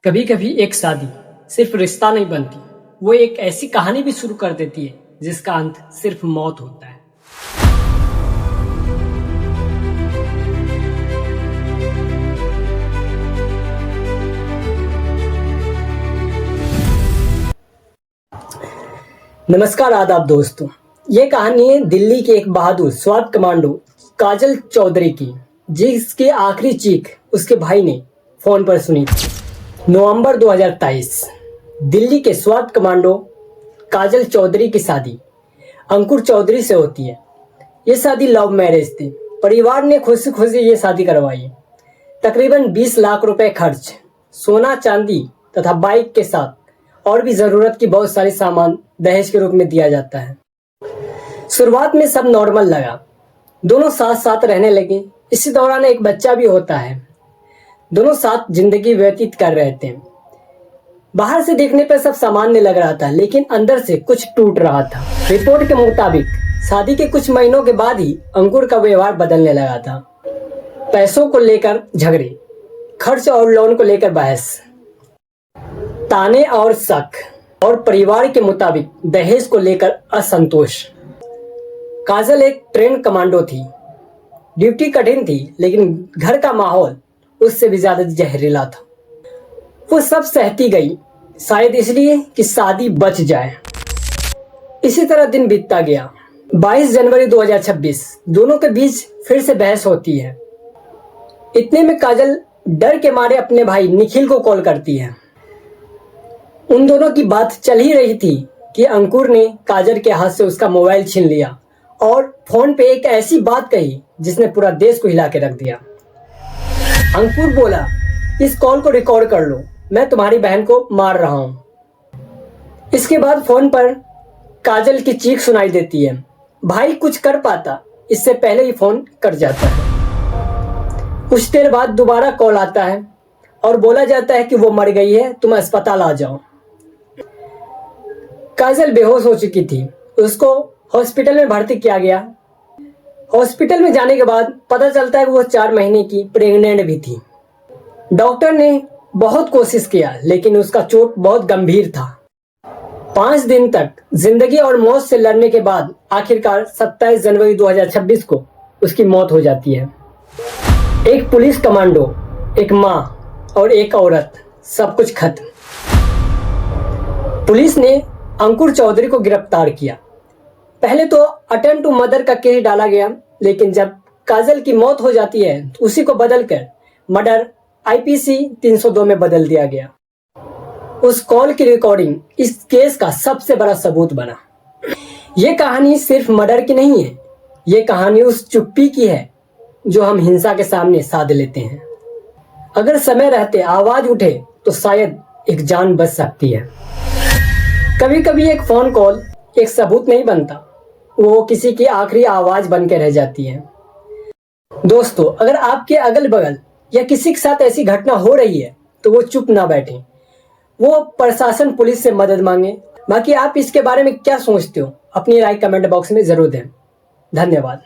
कभी कभी एक शादी सिर्फ रिश्ता नहीं बनती, वो एक ऐसी कहानी भी शुरू कर देती है जिसका अंत सिर्फ मौत होता है। नमस्कार, आदाब दोस्तों। ये कहानी है दिल्ली के एक बहादुर स्वात कमांडो काजल चौधरी की, जिसकी आखिरी चीख उसके भाई ने फोन पर सुनी थी। नवंबर 2023 दिल्ली के स्वात कमांडो काजल चौधरी की शादी अंकुर चौधरी से होती है। ये शादी लव मैरिज थी। परिवार ने खुशी खुशी ये शादी करवाई। तकरीबन 20 लाख रुपए खर्च, सोना चांदी तथा बाइक के साथ और भी जरूरत की बहुत सारे सामान दहेज के रूप में दिया जाता है। शुरुआत में सब नॉर्मल लगा, दोनों साथ साथ रहने लगे। इसी दौरान एक बच्चा भी होता है। दोनों साथ जिंदगी व्यतीत कर रहे थे। बाहर से देखने पर सब सामान्य लग रहा था, लेकिन अंदर से कुछ टूट रहा था। रिपोर्ट के मुताबिक शादी के कुछ महीनों के बाद ही अंकुर का व्यवहार बदलने लगा था। पैसों को लेकर झगड़े, खर्च और लोन को लेकर बहस, ताने और शक, और परिवार के मुताबिक दहेज को लेकर असंतोष। काजल एक ट्रेन कमांडो थी। ड्यूटी कठिन थी, लेकिन घर का माहौल उससे भी ज्यादा जहरीला था। वो सब सहती गई, शायद इसलिए कि शादी बच जाए। इसी तरह दिन बीतता गया। 22 जनवरी 2026 दोनों के बीच फिर से बहस होती है। इतने में काजल डर के मारे अपने भाई निखिल को कॉल करती है। उन दोनों की बात चल ही रही थी कि अंकुर ने काजल के हाथ से उसका मोबाइल छीन लिया और फोन पे एक ऐसी बात कही जिसने पूरा देश को हिला के रख दिया। अंकुर बोला, इस कॉल को रिकॉर्ड कर लो, मैं तुम्हारी बहन को मार रहा हूं। इसके बाद फोन पर काजल की चीख सुनाई देती है। भाई कुछ कर पाता, इससे पहले ही फोन कट जाता है। कुछ देर बाद दोबारा कॉल आता है और बोला जाता है कि वो मर गई है, तुम अस्पताल आ जाओ। काजल बेहोश हो चुकी थी। उसको हॉस्पिटल में भर्ती किया गया। हॉस्पिटल में जाने के बाद पता चलता है कि वो 4 महीने की प्रेग्नेंट भी थी। डॉक्टर ने बहुत कोशिश किया, लेकिन उसका चोट बहुत गंभीर था। 5 दिन तक जिंदगी और मौत से लड़ने के बाद आखिरकार 27 जनवरी 2026 को उसकी मौत हो जाती है। एक पुलिस कमांडो, एक माँ और एक औरत, सब कुछ खत्म। पुलिस ने अंकुर चौधरी को गिरफ्तार किया। पहले तो अटेम्प्ट टू मर्डर का केस डाला गया, लेकिन जब काजल की मौत हो जाती है तो उसी को बदलकर मर्डर IPC 302 में बदल दिया गया। उस कॉल की रिकॉर्डिंग इस केस का सबसे बड़ा सबूत बना। ये कहानी सिर्फ मर्डर की नहीं है, ये कहानी उस चुप्पी की है जो हम हिंसा के सामने साध लेते हैं। अगर समय रहते आवाज उठे तो शायद एक जान बच सकती है। कभी कभी एक फोन कॉल एक सबूत नहीं बनता, वो किसी की आखिरी आवाज बन के रह जाती है। दोस्तों, अगर आपके अगल बगल या किसी के साथ ऐसी घटना हो रही है तो वो चुप ना बैठे, वो प्रशासन पुलिस से मदद मांगे। बाकी आप इसके बारे में क्या सोचते हो, अपनी राय कमेंट बॉक्स में जरूर दें। धन्यवाद।